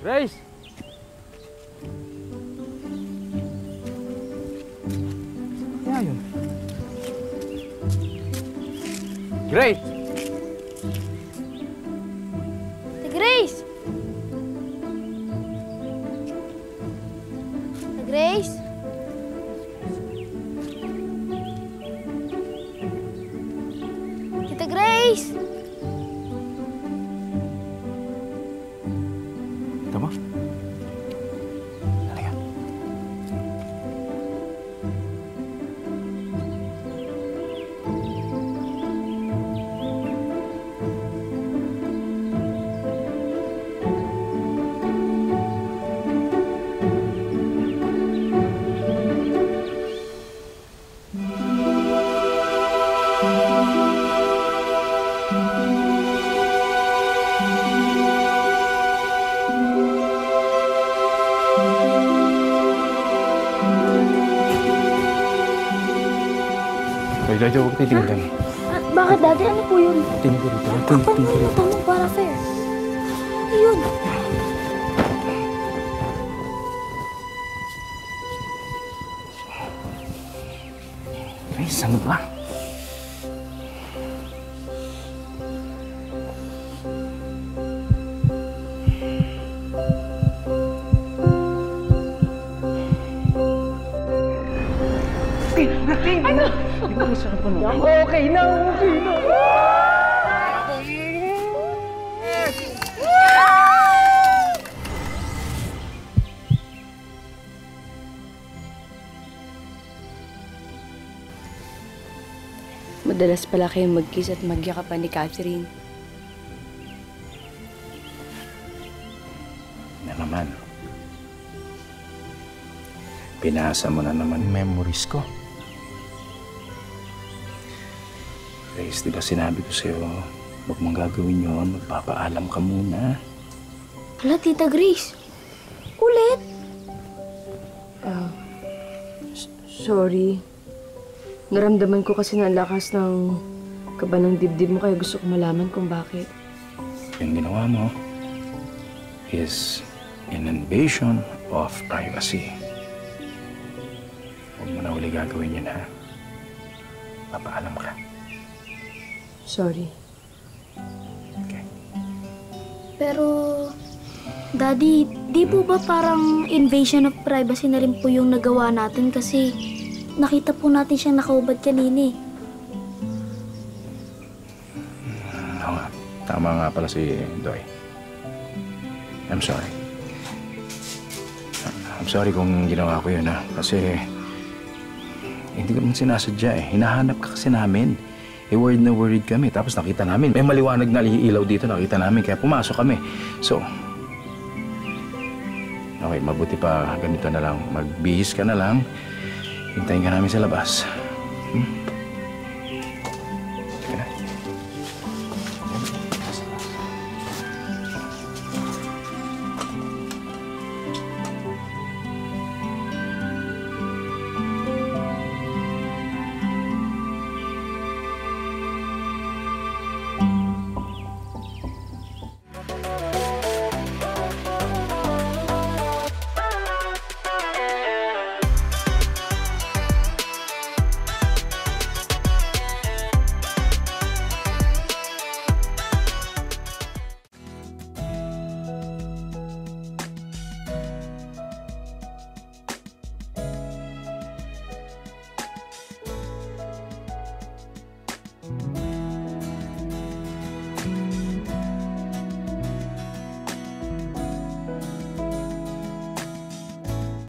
Grace! Kaya yun? Grace! Ate Grace! Ate Grace? Tita Grace! Ito mo? Halika. Jojo, huwag titingin lang. Bakit, Daddy? Ano po yun? Tingin ko rito. Takpan mo yung mo para fair. Ayun. Grace, ano ba? Ano? Okay na, okay na. Madalas pala kayong mag-kiss at magyakapan ni Catherine. Na naman. Pinasa mo na naman memories ko. Grace, di ba sinabi ko sa'yo, huwag mong gagawin yun, magpapaalam ka muna. Hala, Tita Grace. Ulit. Sorry. Naramdaman ko kasi na ang lakas ng kaba ng dibdib mo, kaya gusto ko malaman kung bakit. Yung ginawa mo is an invasion of privacy. Huwag mo na uli gagawin yun, ha? Papaalam ka. Sorry. Okay. Pero, Daddy, di po ba parang invasion of privacy na rin po yung nagawa natin kasi nakita po natin siyang nakaubad kanina eh. Oo nga. Tama nga pala si Doy. I'm sorry. I'm sorry kung ginawa ko yun, ha? Kasi hindi ko naman sinasadya eh. Hinahanap ka kasi namin. Worried na worried kami. Tapos nakita namin. May maliwanag na ilaw dito. Nakita namin. Kaya pumasok kami. So, okay, mabuti pa ganito na lang. Magbihis ka na lang. Hintayin ka namin sa labas.